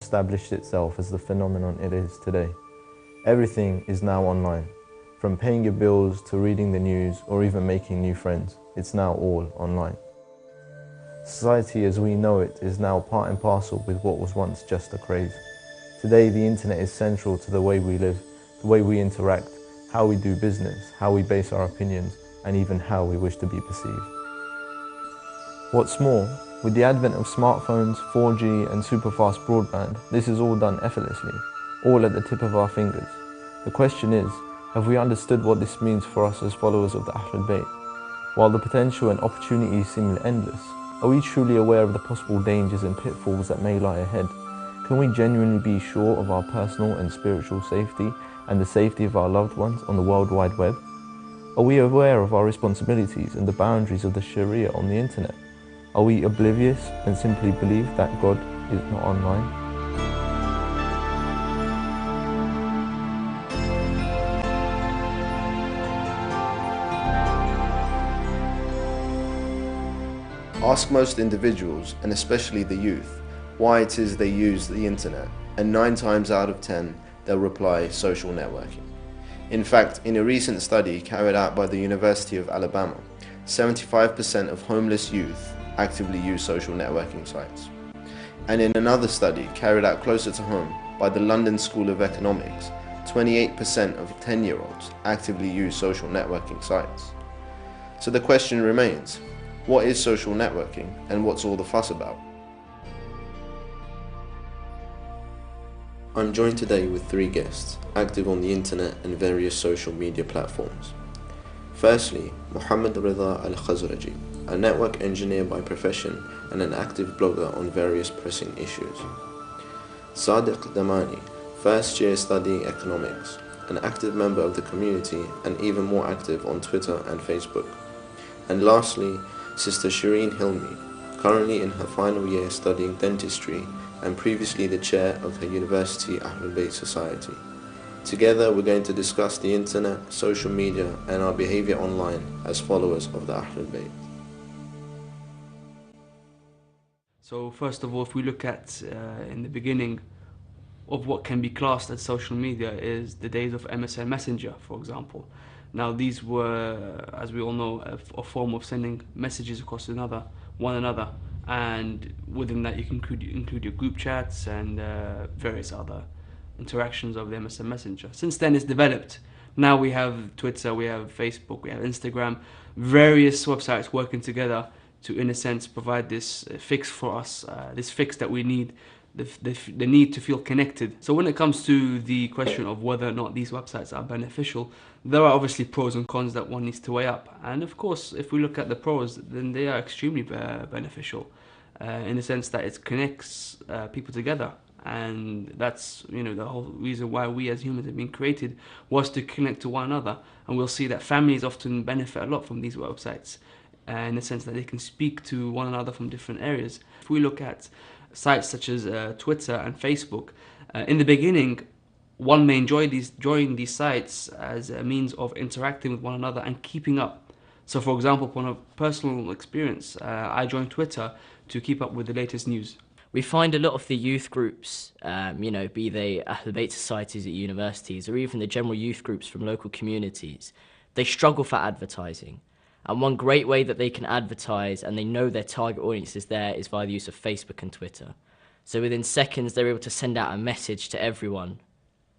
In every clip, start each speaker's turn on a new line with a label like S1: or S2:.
S1: established itself as the phenomenon it is today. Everything is now online. From paying your bills to reading the news or even making new friends, it's now all online. Society as we know it is now part and parcel with what was once just a craze. Today the internet is central to the way we live, the way we interact, how we do business, how we base our opinions, and even how we wish to be perceived. What's more, with the advent of smartphones, 4G and super-fast broadband, this is all done effortlessly, all at the tip of our fingers. The question is, have we understood what this means for us as followers of the Ahlul Bayt? While the potential and opportunities seem endless, are we truly aware of the possible dangers and pitfalls that may lie ahead? Can we genuinely be sure of our personal and spiritual safety and the safety of our loved ones on the World Wide Web? Are we aware of our responsibilities and the boundaries of the Sharia on the internet? Are we oblivious and simply believe that God is not online?
S2: Ask most individuals, and especially the youth, why it is they use the internet, and 9 times out of 10 they'll reply social networking. In fact, in a recent study carried out by the University of Alabama, 75% of homeless youth actively use social networking sites. And in another study carried out closer to home by the London School of Economics, 28% of 10-year-olds actively use social networking sites. So the question remains, what is social networking and what's all the fuss about? I'm joined today with 3 guests, active on the internet and various social media platforms. Firstly, Muhammad Rida Al-Khazraji, a network engineer by profession and an active blogger on various pressing issues. Sadiq Damani, first year studying economics, an active member of the community and even more active on Twitter and Facebook. And lastly, Sister Shireen Hilmi, currently in her final year studying dentistry and previously the chair of her university Ahlul Bayt Society. Together we're going to discuss the internet, social media and our behavior online as followers of the Ahlul Bayt.
S3: So first of all, if we look at in the beginning of what can be classed as social media is the days of MSN Messenger, for example. Now these were, as we all know, a form of sending messages across one another, and within that you can include your group chats and various other interactions of the MSN Messenger. Since then it's developed. Now we have Twitter, we have Facebook, we have Instagram, various websites working together to, in a sense, provide this fix for us, this fix that we need, the need to feel connected. So when it comes to the question of whether or not these websites are beneficial, there are obviously pros and cons that one needs to weigh up. And of course, if we look at the pros, then they are extremely beneficial in the sense that it connects people together. And that's, the whole reason why we as humans have been created, was to connect to one another. And we'll see that families often benefit a lot from these websites in the sense that they can speak to one another from different areas. If we look at sites such as Twitter and Facebook, in the beginning, one may enjoy joining these sites as a means of interacting with one another and keeping up. So for example, upon a personal experience, I joined Twitter to keep up with the latest news.
S4: We find a lot of the youth groups, be they Ahlul Bayt societies at universities or even the general youth groups from local communities, they struggle for advertising. And one great way that they can advertise and they know their target audience is there is via the use of Facebook and Twitter. So within seconds, they're able to send out a message to everyone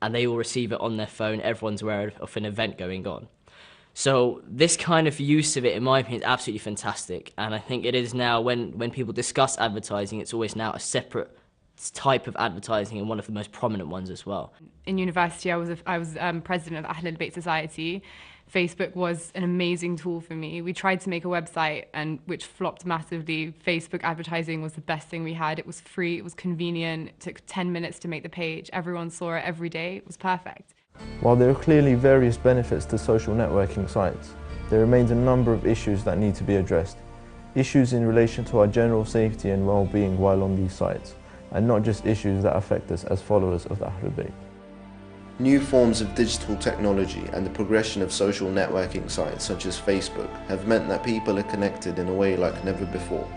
S4: and they will receive it on their phone. Everyone's aware of an event going on. So this kind of use of it, in my opinion, is absolutely fantastic. And I think it is now, when people discuss advertising, it's always now a separate type of advertising and one of the most prominent ones as well.
S5: In university, I was president of Ahlul Bayt Society. Facebook was an amazing tool for me. We tried to make a website which flopped massively. Facebook advertising was the best thing we had. It was free, it was convenient, it took 10 minutes to make the page. Everyone saw it every day, it was perfect.
S1: While there are clearly various benefits to social networking sites, there remains a number of issues that need to be addressed. Issues in relation to our general safety and well-being while on these sites, and not just issues that affect us as followers of the Ahlul Bayt.
S2: New forms of digital technology and the progression of social networking sites such as Facebook have meant that people are connected in a way like never before.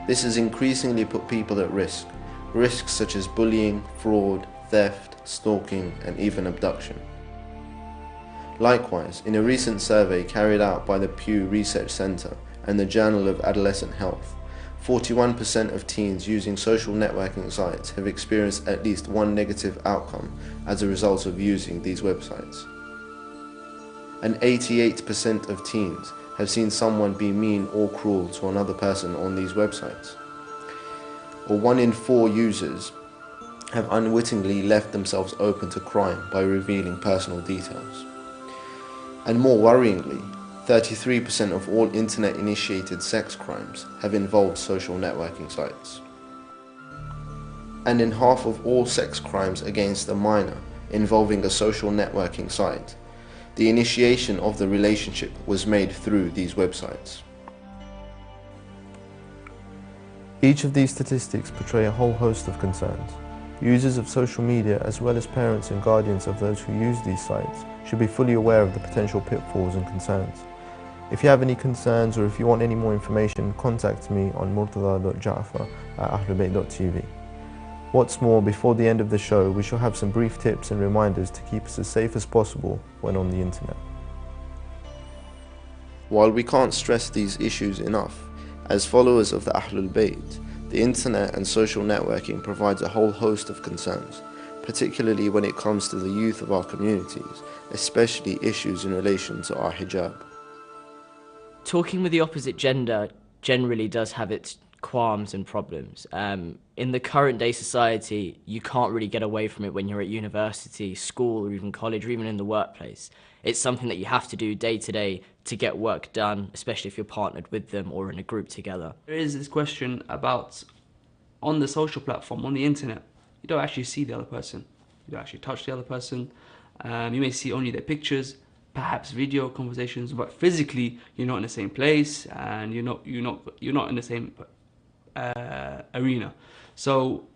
S2: This has increasingly put people at risk, risks such as bullying, fraud, theft, stalking, and even abduction. Likewise, in a recent survey carried out by the Pew Research Center and the Journal of Adolescent Health, 41% of teens using social networking sites have experienced at least one negative outcome as a result of using these websites. And 88% of teens have seen someone be mean or cruel to another person on these websites. Or 1 in 4 users have unwittingly left themselves open to crime by revealing personal details. And more worryingly, 33% of all internet-initiated sex crimes have involved social networking sites. And in half of all sex crimes against a minor involving a social networking site, the initiation of the relationship was made through these websites.
S1: Each of these statistics portray a whole host of concerns. Users of social media, as well as parents and guardians of those who use these sites, should be fully aware of the potential pitfalls and concerns. If you have any concerns or if you want any more information, contact me on murtada.ja'far@ahlulbayt.tv. What's more, before the end of the show, we shall have some brief tips and reminders to keep us as safe as possible when on the internet.
S2: While we can't stress these issues enough, as followers of the Ahlul Bayt, the internet and social networking provides a whole host of concerns, particularly when it comes to the youth of our communities, especially issues in relation to our hijab.
S4: Talking with the opposite gender generally does have its qualms and problems. In the current day society, you can't really get away from it when you're at university, school, or even college, or even in the workplace. It's something that you have to do day to day to get work done, especially if you're partnered with them or in a group together.
S3: There is this question about, on the social platform, on the internet, you don't actually see the other person. You don't actually touch the other person. You may see only their pictures, perhaps video conversations, but physically you're not in the same place and you're not in the same arena. So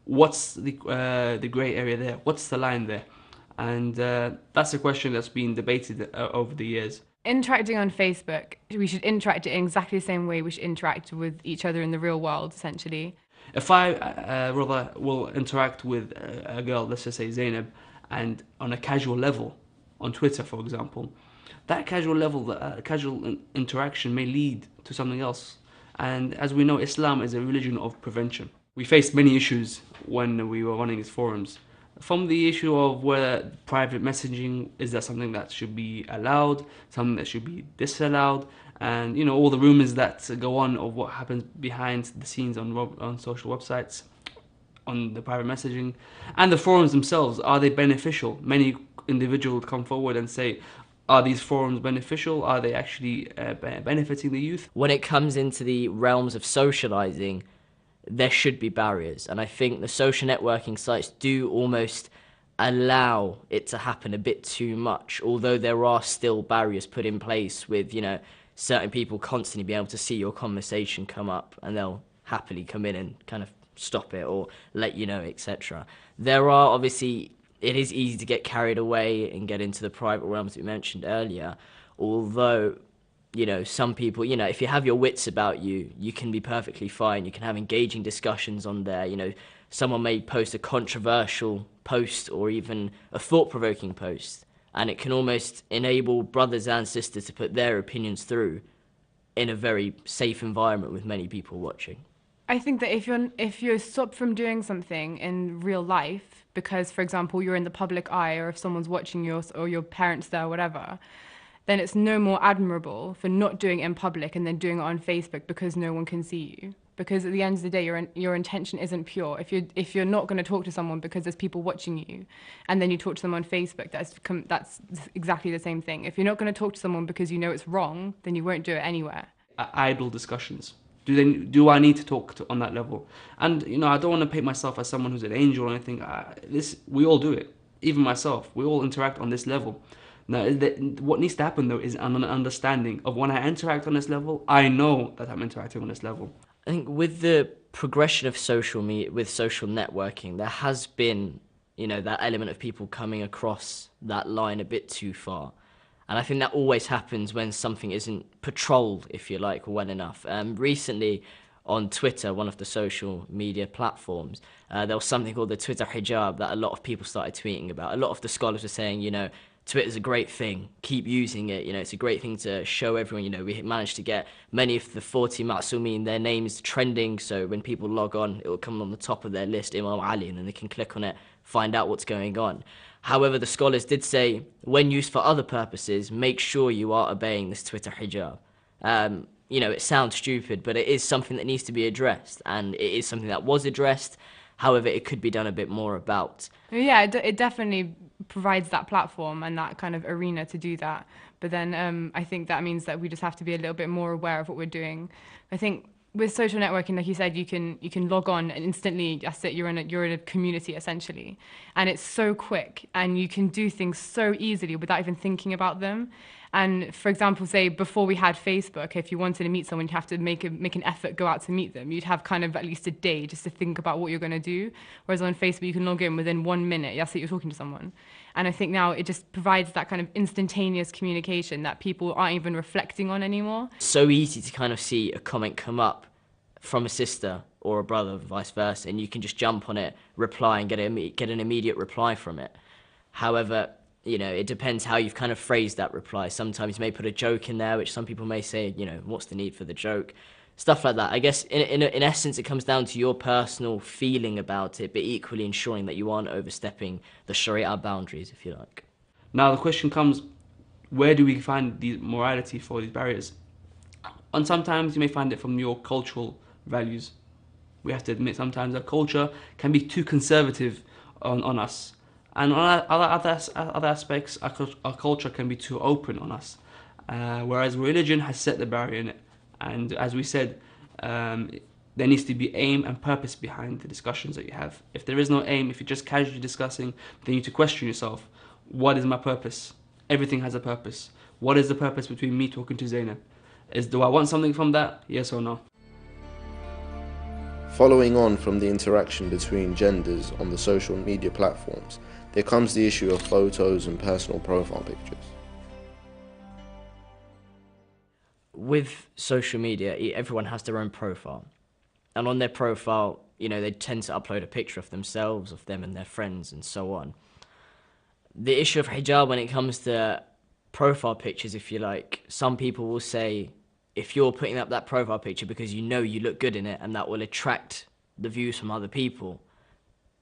S3: what's the grey area there? What's the line there? And that's a question that's been debated over the years.
S5: Interacting on Facebook, we should interact in exactly the same way we should interact with each other in the real world, essentially.
S3: If I rather will interact with a girl, let's just say Zainab, and on a casual level, on Twitter for example, that casual level, casual interaction may lead to something else. And as we know, Islam is a religion of prevention. We faced many issues when we were running these forums. From the issue of whether private messaging, is that something that should be allowed, something that should be disallowed, and you know, all the rumors that go on of what happens behind the scenes on social websites, on the private messaging, and the forums themselves. Are they beneficial? Many individuals come forward and say, are these forums beneficial? Are they actually benefiting the youth?
S4: When it comes into the realms of socializing, there should be barriers, and I think the social networking sites do almost allow it to happen a bit too much, although there are still barriers put in place with, you know, certain people constantly being able to see your conversation come up and they'll happily come in and kind of stop it or let you know, etc. There are obviously, it is easy to get carried away and get into the private realms that we mentioned earlier, although, you know, some people, you know, if you have your wits about you, you can be perfectly fine. You can have engaging discussions on there. You know, someone may post a controversial post or even a thought-provoking post, and it can almost enable brothers and sisters to put their opinions through in a very safe environment with many people watching.
S5: I think that if you're stopped from doing something in real life because, for example, you're in the public eye, or if someone's watching you or your parents there or whatever, then it's no more admirable for not doing it in public and then doing it on Facebook because no one can see you. Because at the end of the day, your intention isn't pure. If you're not going to talk to someone because there's people watching you, and then you talk to them on Facebook, that's exactly the same thing. If you're not going to talk to someone because you know it's wrong, then you won't do it anywhere.
S3: Idle discussions. Do I need to talk on that level? And you know, I don't want to paint myself as someone who's an angel or anything. We all do it. Even myself, we all interact on this level. Now, what needs to happen though is an understanding of when I interact on this level, I know that I'm interacting on this level.
S4: I think with the progression of social media, with social networking, there has been, you know, that element of people coming across that line a bit too far. And I think that always happens when something isn't patrolled, if you like, well enough. Recently, on Twitter, one of the social media platforms, there was something called the Twitter hijab that a lot of people started tweeting about. A lot of the scholars were saying, you know, Twitter's a great thing, keep using it, you know, it's a great thing to show everyone, you know, we managed to get many of the 40 Ma'sumin, their names trending, so when people log on, it will come on the top of their list, Imam Ali, and then they can click on it, find out what's going on. However, the scholars did say, when used for other purposes, make sure you are obeying this Twitter hijab. You know, it sounds stupid, but it is something that needs to be addressed, and it is something that was addressed. However, it could be done a bit more about.
S5: Yeah, it definitely provides that platform and that kind of arena to do that. But then I think that means that we just have to be a little bit more aware of what we're doing. I think with social networking, like you said, you can log on and instantly, that's it, you're in a community essentially, and it's so quick, and you can do things so easily without even thinking about them. And for example, say before we had Facebook, if you wanted to meet someone, you'd have to make an effort, go out to meet them. You'd have kind of at least a day just to think about what you're going to do. Whereas on Facebook, you can log in within 1 minute. That's it, you're talking to someone. And I think now it just provides that kind of instantaneous communication that people aren't even reflecting on anymore.
S4: So easy to kind of see a comment come up from a sister or a brother, vice versa, and you can just jump on it, reply, and get an immediate reply from it. However, you know, it depends how you've kind of phrased that reply. Sometimes you may put a joke in there, which some people may say, you know, what's the need for the joke? Stuff like that. I guess in essence, it comes down to your personal feeling about it, but equally ensuring that you aren't overstepping the Sharia boundaries, if you like.
S3: Now the question comes, where do we find the morality for these barriers? And sometimes you may find it from your cultural values. We have to admit sometimes our culture can be too conservative on us. And on other aspects, our culture can be too open on us. Whereas religion has set the barrier in it. And as we said, there needs to be aim and purpose behind the discussions that you have. If there is no aim, if you're just casually discussing, then you need to question yourself. What is my purpose? Everything has a purpose. What is the purpose between me talking to Zainab? Do I want something from that? Yes or no?
S2: Following on from the interaction between genders on the social media platforms, there comes the issue of photos and personal profile pictures.
S4: With social media, everyone has their own profile. And on their profile, you know, they tend to upload a picture of themselves, of them and their friends, and so on. The issue of hijab when it comes to profile pictures, if you like, some people will say, if you're putting up that profile picture because you know you look good in it and that will attract the views from other people,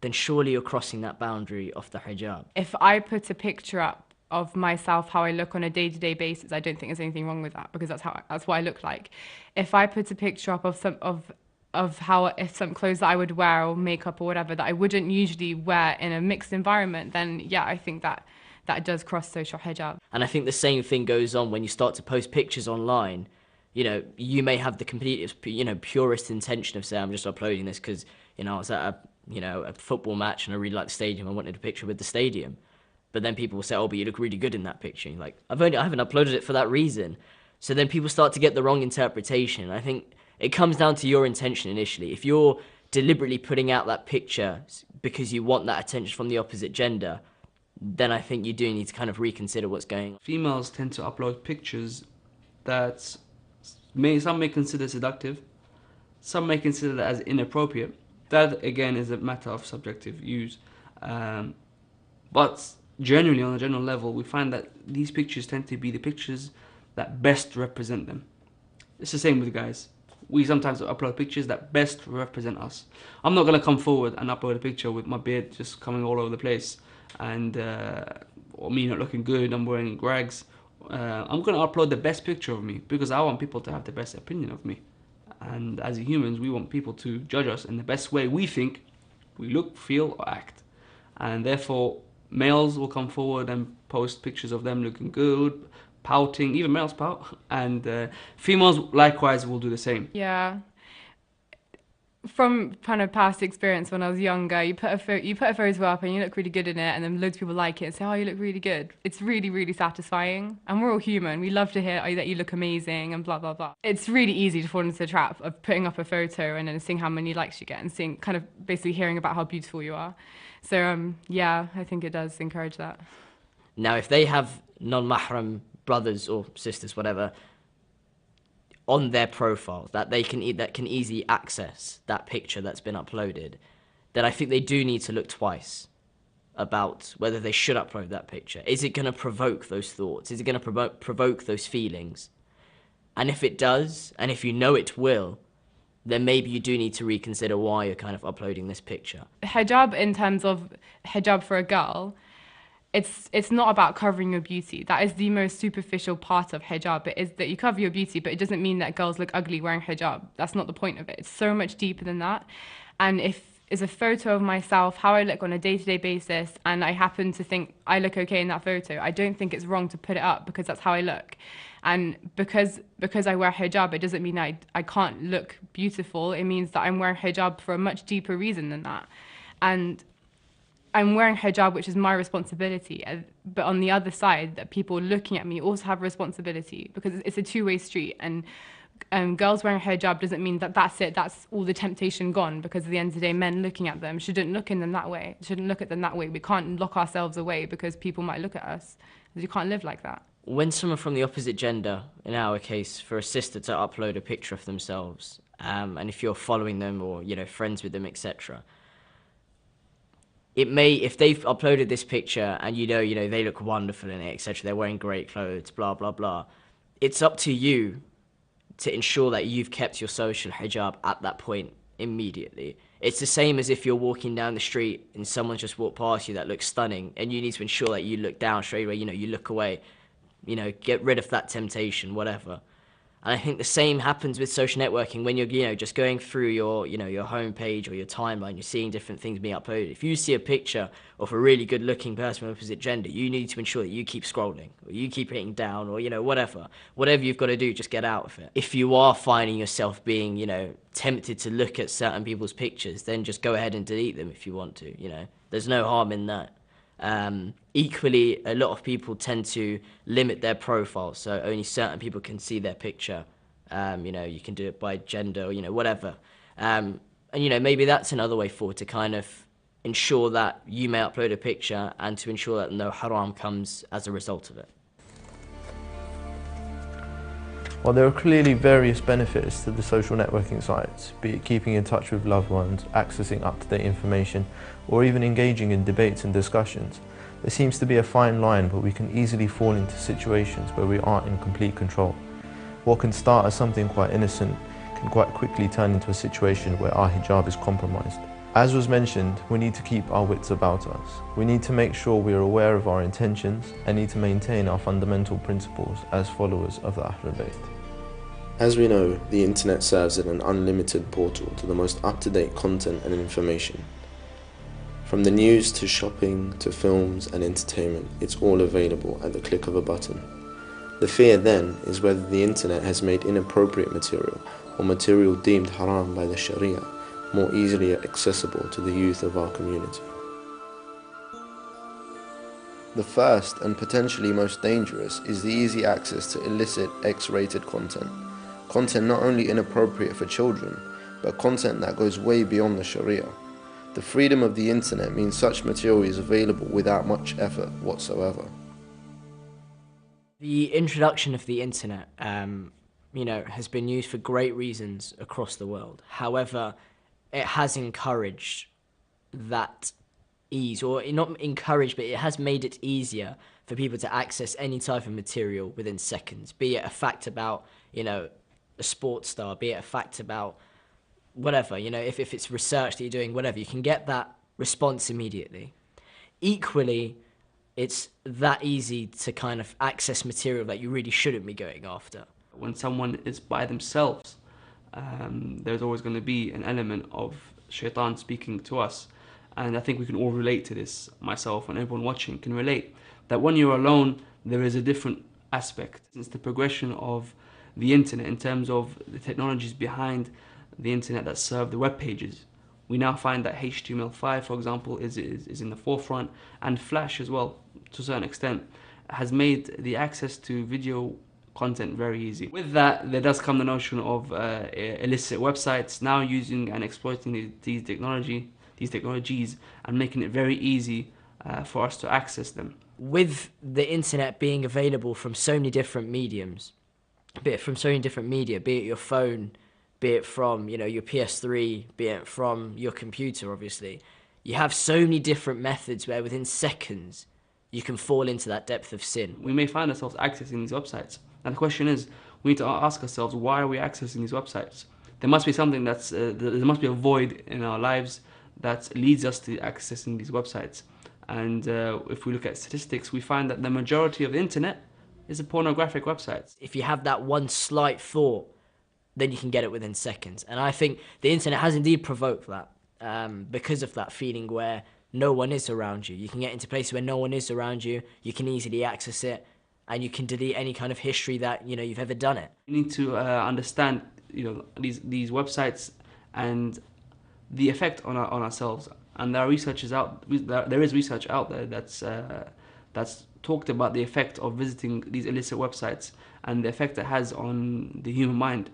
S4: then surely you're crossing that boundary of the hijab. If
S5: I put a picture up of myself, how I look on a day-to-day basis, I don't think there's anything wrong with that, because that's what I look like. If I put a picture up of some clothes that I would wear or makeup or whatever that I wouldn't usually wear in a mixed environment, then yeah, I think that does cross social hijab.
S4: And I think the same thing goes on when you start to post pictures online. You know, you may have the complete, purest intention of saying, I'm just uploading this because, I was at a football match and I really like the stadium. I wanted a picture with the stadium. But then people will say, oh, but you look really good in that picture. And you're like, I haven't uploaded it for that reason. So then people start to get the wrong interpretation. I think it comes down to your intention initially. If you're deliberately putting out that picture because you want that attention from the opposite gender, then I think you do need to kind of reconsider what's going on.
S3: Females tend to upload pictures that some may consider seductive, some may consider that as inappropriate. That again is a matter of subjective views. But generally, on a general level, we find that these pictures tend to be the pictures that best represent them. It's the same with guys. We sometimes upload pictures that best represent us. I'm not going to come forward and upload a picture with my beard just coming all over the place and or me not looking good, I'm wearing rags. I'm going to upload the best picture of me because I want people to have the best opinion of me. And as humans, we want people to judge us in the best way we think we look, feel, or act. And therefore, males will come forward and post pictures of them looking good, pouting, even males pout, and females likewise will do the same.
S5: Yeah. From kind of past experience when I was younger, you put a photo up and you look really good in it, and then loads of people like it and say, oh, you look really good. It's really, really satisfying. And we're all human. We love to hear that you look amazing and blah, blah, blah. It's really easy to fall into the trap of putting up a photo and then seeing how many likes you get and seeing, kind of basically hearing about how beautiful you are. So, yeah, I think it does encourage that.
S4: Now, if they have non-mahram brothers or sisters, whatever, on their profile that that can easily access that picture that's been uploaded, then I think they do need to look twice about whether they should upload that picture. Is it going to provoke those thoughts? Is it going to provoke those feelings? And if it does, and if you know it will, then maybe you do need to reconsider why you're kind of uploading this picture.
S5: Hijab, in terms of hijab for a girl, it's not about covering your beauty. That is the most superficial part of hijab. It is that you cover your beauty, but it doesn't mean that girls look ugly wearing hijab. That's not the point of it. It's so much deeper than that. And if it's a photo of myself, how I look on a day-to-day basis, and I happen to think I look okay in that photo, I don't think it's wrong to put it up because that's how I look. And because I wear hijab, it doesn't mean I can't look beautiful. It means that I'm wearing hijab for a much deeper reason than that. And I'm wearing hijab, which is my responsibility. But on the other side, that people looking at me also have a responsibility, because it's a two-way street. And girls wearing hijab doesn't mean that that's it, that's all the temptation gone, because at the end of the day, men looking at them shouldn't look at them that way. We can't lock ourselves away because people might look at us. You can't live like that.
S4: When someone from the opposite gender, in our case, for a sister to upload a picture of themselves, and if you're following them or, you know, friends with them, etc., it may, if they've uploaded this picture and you know they look wonderful in it, etc., they're wearing great clothes, blah blah blah, it's up to you to ensure that you've kept your social hijab at that point immediately. It's the same as if you're walking down the street and someone just walked past you that looks stunning, and you need to ensure that you look down straight away, you look away, get rid of that temptation, whatever. And I think the same happens with social networking when you're, just going through your, your homepage or your timeline, you're seeing different things being uploaded. If you see a picture of a really good looking person from opposite gender, you need to ensure that you keep scrolling, or you keep hitting down, or, whatever. Whatever you've got to do, just get out of it. If you are finding yourself being, tempted to look at certain people's pictures, then just go ahead and delete them if you want to, There's no harm in that. Equally, a lot of people tend to limit their profile, so only certain people can see their picture. You can do it by gender, or, whatever. And, maybe that's another way forward to kind of ensure that you may upload a picture and to ensure that no haram comes as a result of it.
S1: While there are clearly various benefits to the social networking sites, be it keeping in touch with loved ones, accessing up-to-date information, or even engaging in debates and discussions, there seems to be a fine line where we can easily fall into situations where we aren't in complete control. What can start as something quite innocent can quite quickly turn into a situation where our hijab is compromised. As was mentioned, we need to keep our wits about us. We need to make sure we are aware of our intentions and need to maintain our fundamental principles as followers of the Ahlul Bayt.
S2: As we know, the internet serves as an unlimited portal to the most up-to-date content and information. From the news to shopping to films and entertainment, it's all available at the click of a button. The fear then is whether the internet has made inappropriate material or material deemed haram by the Sharia more easily accessible to the youth of our community. The first and potentially most dangerous is the easy access to illicit X-rated content. Content not only inappropriate for children, but content that goes way beyond the Sharia. The freedom of the internet means such material is available without much effort whatsoever.
S4: The introduction of the internet, has been used for great reasons across the world. However, it has encouraged that ease, or not encouraged, but it has made it easier for people to access any type of material within seconds, be it a fact about, a sports star, be it a fact about whatever, if it's research that you're doing, whatever, you can get that response immediately. Equally, it's that easy to kind of access material that you really shouldn't be going after.
S3: When someone is by themselves, there's always going to be an element of shaitan speaking to us. And I think we can all relate to this, myself and everyone watching can relate, that when you're alone, there is a different aspect. It's the progression of the internet in terms of the technologies behind the internet that serve the web pages. We now find that HTML5, for example, is in the forefront, and Flash as well, to a certain extent, has made the access to video content very easy. With that, there does come the notion of illicit websites now using and exploiting these technologies and making it very easy for us to access them.
S4: With the internet being available from so many different mediums, be it from so many different media, be it your phone, be it from, you know, your PS3, be it from your computer, obviously. You have so many different methods where within seconds you can fall into that depth of sin.
S3: We may find ourselves accessing these websites. And the question is, we need to ask ourselves, why are we accessing these websites? There must be something there must be a void in our lives that leads us to accessing these websites. And if we look at statistics, we find that the majority of the internet is a pornographic websites.
S4: If you have that one slight thought, then you can get it within seconds. And I think the internet has indeed provoked that because of that feeling where no one is around you. You can get into places where no one is around you, you can easily access it, and you can delete any kind of history that, you know, you've ever done it.
S3: We need to understand, you know, these websites and the effect on ourselves. And there is research out there that's talked about the effect of visiting these illicit websites and the effect it has on the human mind.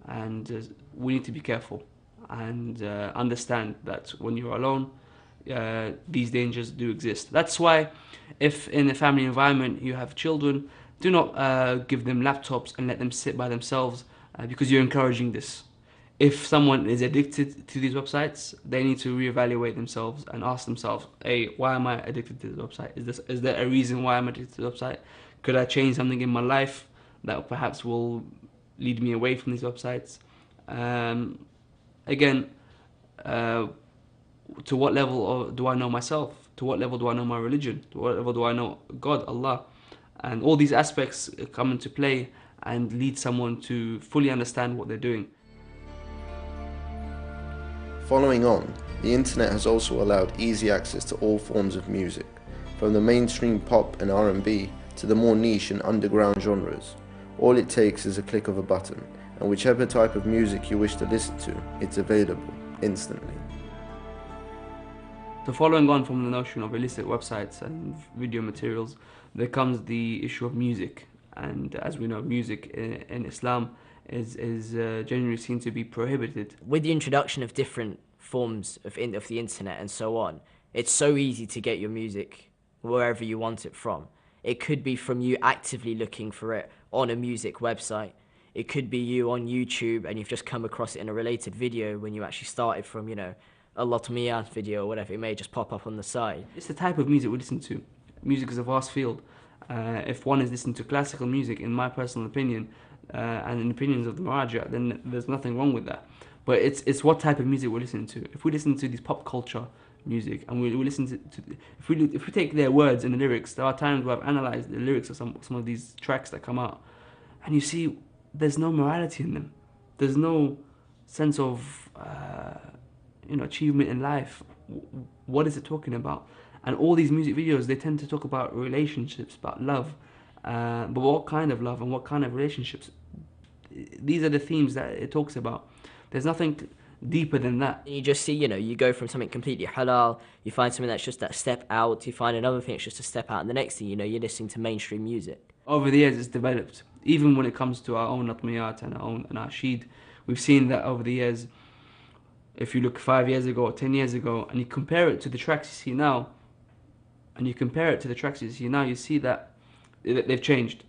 S3: And we need to be careful and understand that when you're alone, these dangers do exist. That's why if in a family environment you have children, do not give them laptops and let them sit by themselves because you're encouraging this. If someone is addicted to these websites, they need to reevaluate themselves and ask themselves, hey, why am I addicted to this website? Is there a reason why I'm addicted to the website? Could I change something in my life that perhaps will lead me away from these websites? Again, to what level do I know myself? To what level do I know my religion? To what level do I know God, Allah? And all these aspects come into play and lead someone to fully understand what they're doing.
S2: Following on, the internet has also allowed easy access to all forms of music, from the mainstream pop and R&B to the more niche and underground genres. All it takes is a click of a button, and whichever type of music you wish to listen to, it's available instantly.
S3: So following on from the notion of illicit websites and video materials, there comes the issue of music. And as we know, music in Islam is generally seen to be prohibited.
S4: With the introduction of different forms of the internet and so on, it's so easy to get your music wherever you want it from. It could be from you actively looking for it on a music website. It could be you on YouTube and you've just come across it in a related video when you actually started from, you know, a Lotmiyat video or whatever. It may just pop up on the side.
S3: It's the type of music we listen to. Music is a vast field. If one is listening to classical music, in my personal opinion, and in opinions of the Maraja, then there's nothing wrong with that. But it's what type of music we're listening to. If we listen to these pop culture music and we listen to if we take their words and the lyrics, there are times where I've analysed the lyrics of some of these tracks that come out, and you see there's no morality in them. There's no sense of achievement in life. What is it talking about? And all these music videos, they tend to talk about relationships, about love. But what kind of love and what kind of relationships? These are the themes that it talks about. There's nothing deeper than that.
S4: You just see, you go from something completely halal, you find something that's just that step out, you find another thing that's just a step out, and the next thing you know, you're listening to mainstream music.
S3: Over the years, it's developed. Even when it comes to our own Latmiyat and our own Anashid, we've seen that over the years. If you look 5 years ago or 10 years ago, and you compare it to the tracks you see now, you see that they've changed.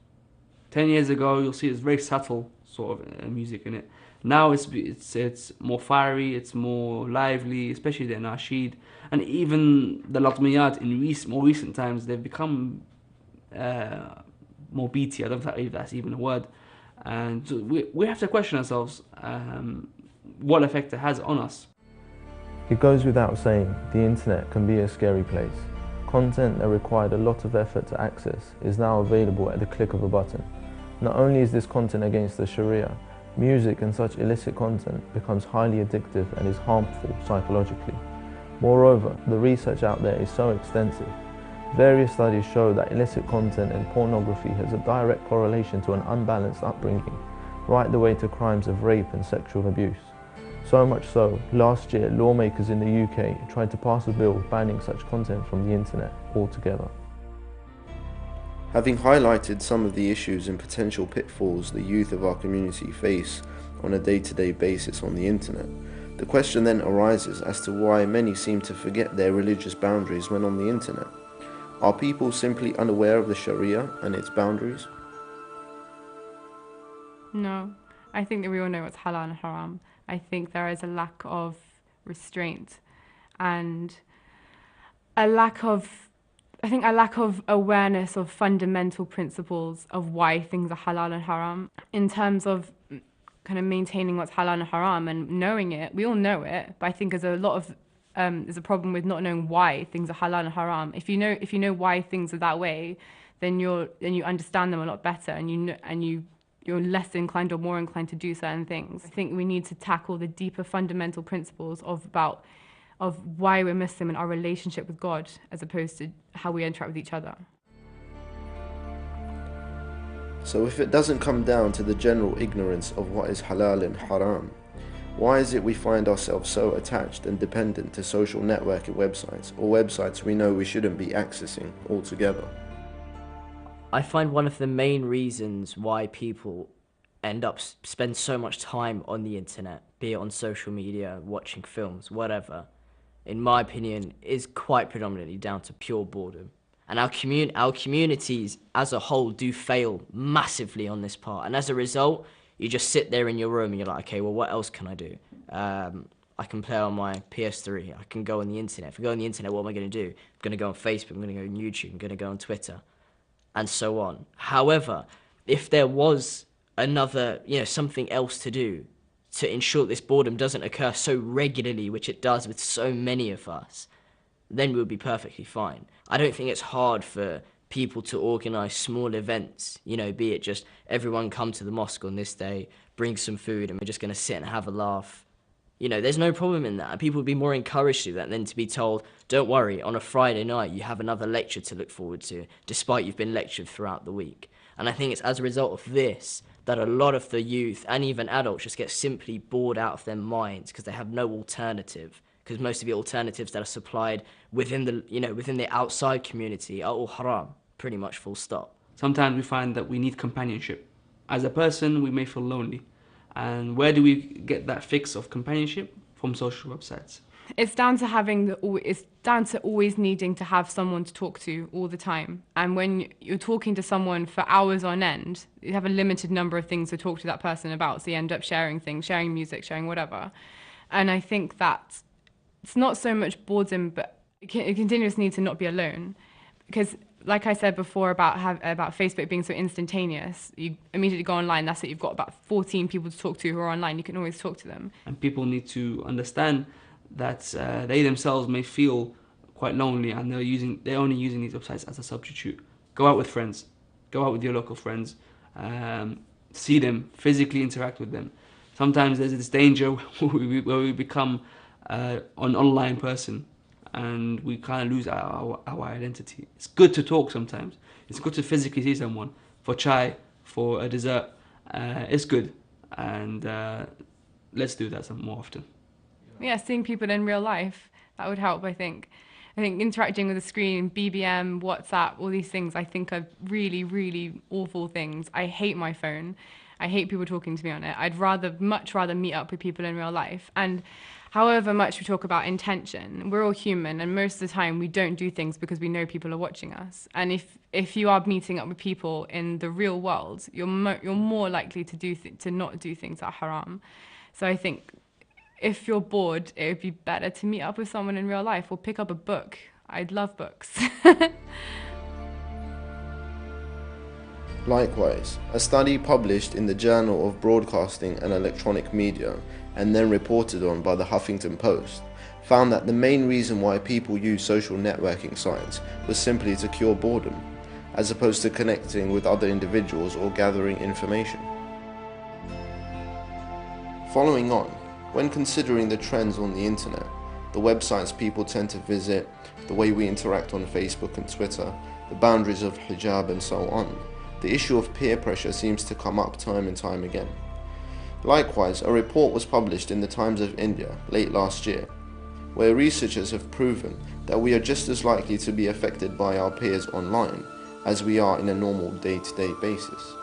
S3: 10 years ago, you'll see it's very subtle sort of music in it. Now it's more fiery, it's more lively, especially the Nasheed. And even the Latmiyat in more recent times, they've become more beaty. I don't know if that's even a word. And so we have to question ourselves what effect it has on us.
S1: It goes without saying, the internet can be a scary place. Content that required a lot of effort to access is now available at the click of a button. Not only is this content against the Sharia, music and such illicit content becomes highly addictive and is harmful psychologically. Moreover, the research out there is so extensive. Various studies show that illicit content and pornography has a direct correlation to an unbalanced upbringing, right the way to crimes of rape and sexual abuse. So much so, last year lawmakers in the UK tried to pass a bill banning such content from the internet altogether.
S2: Having highlighted some of the issues and potential pitfalls the youth of our community face on a day-to-day basis on the internet, the question then arises as to why many seem to forget their religious boundaries when on the internet. Are people simply unaware of the Sharia and its boundaries?
S5: No, I think that we all know what's halal and haram. I think there is a lack of restraint and a lack of awareness of fundamental principles of why things are halal and haram in terms of kind of maintaining what's halal and haram and knowing it. We all know it, but I think there's a problem with not knowing why things are halal and haram. If you know why things are that way, then you understand them a lot better, and you're less inclined or more inclined to do certain things. I think we need to tackle the deeper fundamental principles of why we're Muslim and our relationship with God, as opposed to how we interact with each other.
S2: So if it doesn't come down to the general ignorance of what is halal and haram, why is it we find ourselves so attached and dependent to social networking websites, or websites we know we shouldn't be accessing altogether?
S4: I find one of the main reasons why people end up spend so much time on the internet, be it on social media, watching films, whatever, in my opinion, is quite predominantly down to pure boredom. And our communities as a whole do fail massively on this part. And as a result, you just sit there in your room and you're like, okay, well, what else can I do? I can play on my PS3. I can go on the internet. If I go on the internet, what am I going to do? I'm going to go on Facebook. I'm going to go on YouTube. I'm going to go on Twitter, and so on. However, if there was another, something else to do to ensure this boredom doesn't occur so regularly, which it does with so many of us, then we would be perfectly fine. I don't think it's hard for people to organise small events, be it just everyone come to the mosque on this day, bring some food, and we're just going to sit and have a laugh. There's no problem in that. People would be more encouraged to do that than to be told, don't worry, on a Friday night you have another lecture to look forward to, despite you've been lectured throughout the week. And I think it's as a result of this that a lot of the youth and even adults just get simply bored out of their minds because they have no alternative. Because most of the alternatives that are supplied within the outside community are all haram, pretty much full stop.
S3: Sometimes we find that we need companionship. As a person, we may feel lonely. And where do we get that fix of companionship? From social websites.
S5: It's down to always needing to have someone to talk to all the time. And when you're talking to someone for hours on end, you have a limited number of things to talk to that person about. So you end up sharing things, sharing music, sharing whatever. And I think that it's not so much boredom, but a continuous need to not be alone. Because like I said before about Facebook being so instantaneous, you immediately go online, that's it, you've got about 14 people to talk to who are online, you can always talk to them.
S3: And people need to understand that they themselves may feel quite lonely, and they're only using these websites as a substitute. Go out with friends, go out with your local friends, see them, physically interact with them. Sometimes there's this danger where we become an online person and we kind of lose our identity. It's good to talk sometimes. It's good to physically see someone for chai, for a dessert. It's good, and let's do that some more often.
S5: Yeah, seeing people in real life, that would help, I think. I think interacting with a screen, BBM, WhatsApp, all these things I think are really, really awful things. I hate my phone. I hate people talking to me on it. I'd much rather meet up with people in real life. And however much we talk about intention, we're all human, and most of the time we don't do things because we know people are watching us. And if you are meeting up with people in the real world, you're more likely to not do things that are haram. So I think if you're bored, it would be better to meet up with someone in real life or pick up a book. I'd love books.
S2: Likewise, a study published in the Journal of Broadcasting and Electronic Media and then reported on by the Huffington Post found that the main reason why people use social networking sites was simply to cure boredom, as opposed to connecting with other individuals or gathering information. Following on, when considering the trends on the internet, the websites people tend to visit, the way we interact on Facebook and Twitter, the boundaries of hijab and so on, the issue of peer pressure seems to come up time and time again. Likewise, a report was published in the Times of India late last year, where researchers have proven that we are just as likely to be affected by our peers online as we are in a normal day-to-day basis.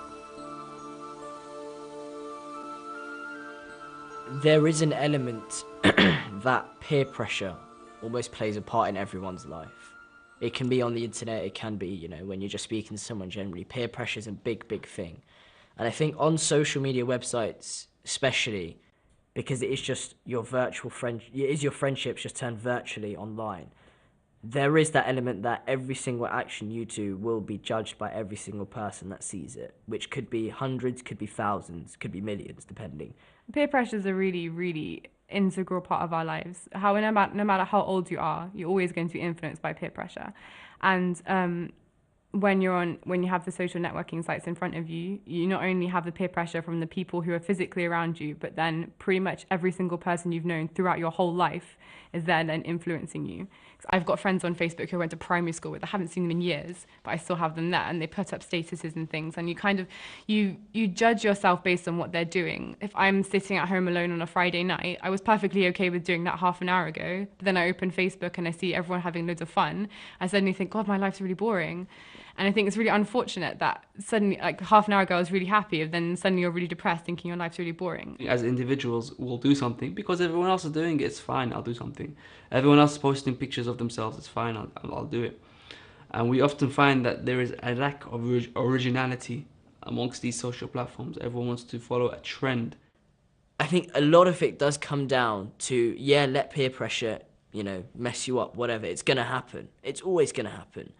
S4: There is an element that peer pressure almost plays a part in everyone's life. It can be on the internet, it can be, when you're just speaking to someone generally. Peer pressure is a big, big thing. And I think on social media websites, especially, because it is just your virtual friend, it is your friendships just turned virtually online. There is that element that every single action you do will be judged by every single person that sees it, which could be hundreds, could be thousands, could be millions, depending.
S5: Peer pressure is a really, really integral part of our lives. No matter how old you are, you're always going to be influenced by peer pressure. And when you have the social networking sites in front of you, you not only have the peer pressure from the people who are physically around you, but then pretty much every single person you've known throughout your whole life is there then influencing you. I've got friends on Facebook who I went to primary school with. I haven't seen them in years, but I still have them there, and they put up statuses and things, and you judge yourself based on what they're doing. If I'm sitting at home alone on a Friday night, I was perfectly okay with doing that half an hour ago, but then I open Facebook and I see everyone having loads of fun. I suddenly think, God, my life's really boring. And I think it's really unfortunate that suddenly, like half an hour ago, I was really happy, and then suddenly you're really depressed, thinking your life's really boring.
S3: As individuals, we'll do something because everyone else is doing it. It's fine, I'll do something. Everyone else is posting pictures of themselves. It's fine, I'll do it. And we often find that there is a lack of originality amongst these social platforms. Everyone wants to follow a trend.
S4: I think a lot of it does come down to, let peer pressure, mess you up, whatever. It's going to happen. It's always going to happen.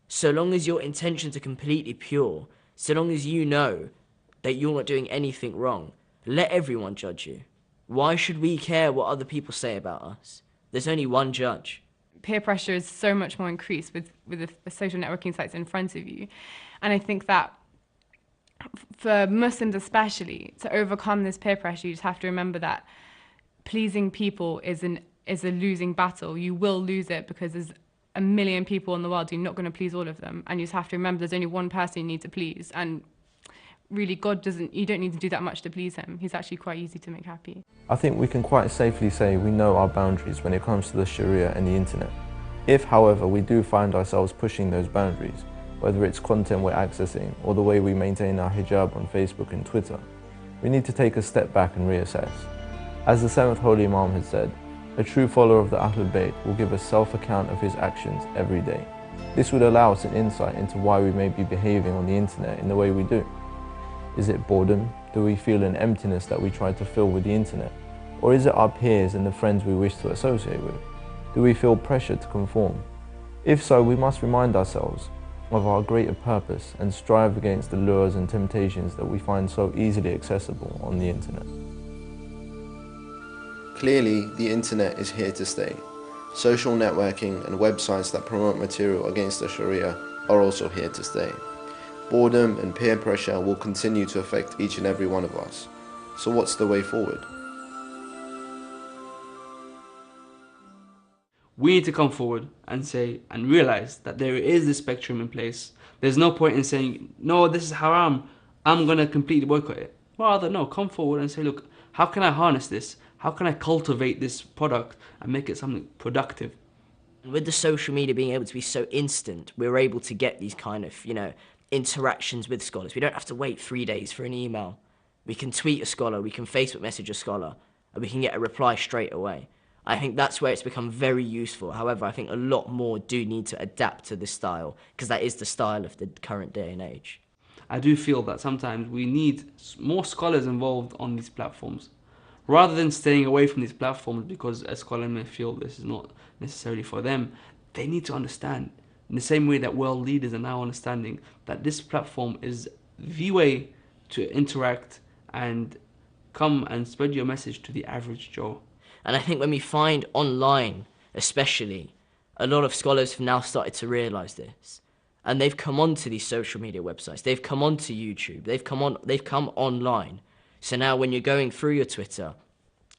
S4: So long as your intentions are completely pure, so long as you know that you're not doing anything wrong, let everyone judge you. Why should we care what other people say about us? There's only one judge.
S5: Peer pressure is so much more increased with the social networking sites in front of you. And I think that for Muslims especially, to overcome this peer pressure, you just have to remember that pleasing people is a losing battle. You will lose it because there's a million people in the world. You're not going to please all of them. And you just have to remember there's only one person you need to please. And really, you don't need to do that much to please him. He's actually quite easy to make happy.
S1: I think we can quite safely say we know our boundaries when it comes to the Sharia and the internet. If, however, we do find ourselves pushing those boundaries, whether it's content we're accessing or the way we maintain our hijab on Facebook and Twitter, we need to take a step back and reassess. As the 7th Holy Imam had said, a true follower of the Ahlul Bayt will give a self-account of his actions every day. This would allow us an insight into why we may be behaving on the internet in the way we do. Is it boredom? Do we feel an emptiness that we try to fill with the internet? Or is it our peers and the friends we wish to associate with? Do we feel pressure to conform? If so, we must remind ourselves of our greater purpose and strive against the lures and temptations that we find so easily accessible on the internet.
S2: Clearly, the internet is here to stay. Social networking and websites that promote material against the Sharia are also here to stay. Boredom and peer pressure will continue to affect each and every one of us. So what's the way forward?
S3: We need to come forward and say and realize that there is this spectrum in place. There's no point in saying, no, this is haram, I'm going to completely boycott it. Rather, no, come forward and say, look, how can I harness this? How can I cultivate this product and make it something productive?
S4: With the social media being able to be so instant, we're able to get these kind of, interactions with scholars. We don't have to wait 3 days for an email. We can tweet a scholar, we can Facebook message a scholar, and we can get a reply straight away. I think that's where it's become very useful. However, I think a lot more do need to adapt to this style, because that is the style of the current day and age.
S3: I do feel that sometimes we need more scholars involved on these platforms. Rather than staying away from these platforms because a scholar may feel this is not necessarily for them, they need to understand, in the same way that world leaders are now understanding, that this platform is the way to interact and come and spread your message to the average Joe.
S4: And I think when we find online, especially, a lot of scholars have now started to realise this. And they've come onto these social media websites, they've come onto YouTube, they've come online. So now when you're going through your Twitter,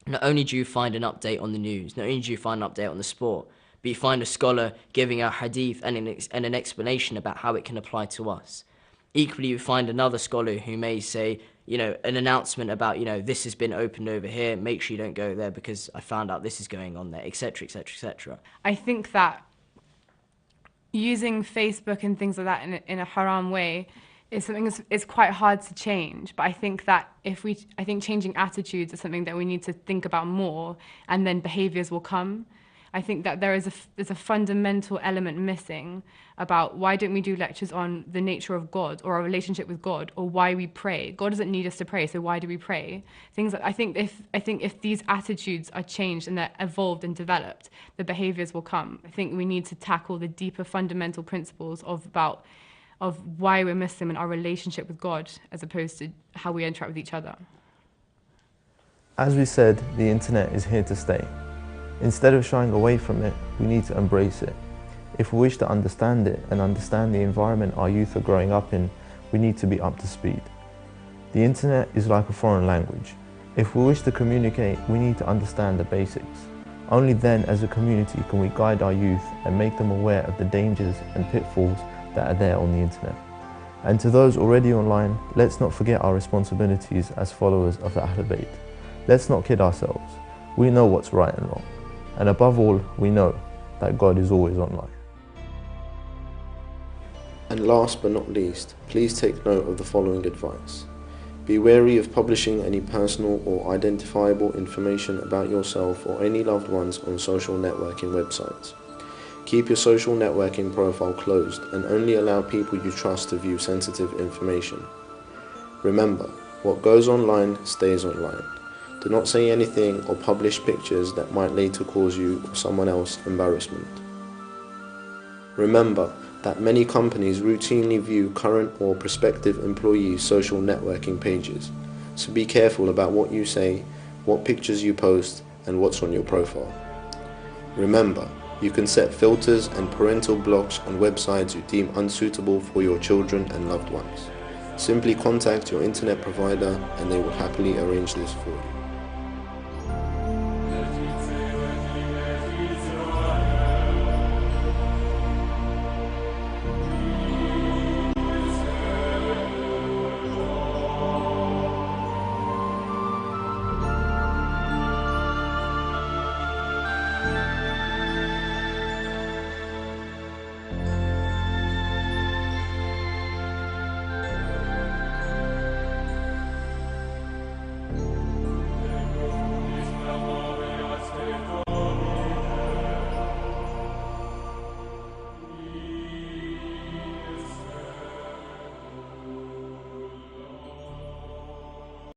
S4: not only do you find an update on the news, not only do you find an update on the sport, but you find a scholar giving a hadith and an explanation about how it can apply to us. Equally, you find another scholar who may say, an announcement about, this has been opened over here, make sure you don't go there because I found out this is going on there, etc., etc., etc.
S5: I think that using Facebook and things like that in a haram way is something that's quite hard to change. But I think that I think changing attitudes is something that we need to think about more, and then behaviours will come. I think that there's a fundamental element missing about why don't we do lectures on the nature of God or our relationship with God or why we pray. God doesn't need us to pray, so why do we pray? Things like, I think if these attitudes are changed and they're evolved and developed, the behaviors will come. I think we need to tackle the deeper fundamental principles of why we're Muslim and our relationship with God as opposed to how we interact with each other.
S1: As we said, the internet is here to stay. Instead of shying away from it, we need to embrace it. If we wish to understand it and understand the environment our youth are growing up in, we need to be up to speed. The internet is like a foreign language. If we wish to communicate, we need to understand the basics. Only then, as a community, can we guide our youth and make them aware of the dangers and pitfalls that are there on the internet. And to those already online, let's not forget our responsibilities as followers of the Ahlul Bayt. Let's not kid ourselves. We know what's right and wrong. And above all, we know that God is always online.
S2: And last but not least, please take note of the following advice. Be wary of publishing any personal or identifiable information about yourself or any loved ones on social networking websites. Keep your social networking profile closed and only allow people you trust to view sensitive information. Remember, what goes online stays online. Do not say anything or publish pictures that might later cause you or someone else embarrassment. Remember that many companies routinely view current or prospective employees' social networking pages, so be careful about what you say, what pictures you post, and what's on your profile. Remember, you can set filters and parental blocks on websites you deem unsuitable for your children and loved ones. Simply contact your internet provider and they will happily arrange this for you.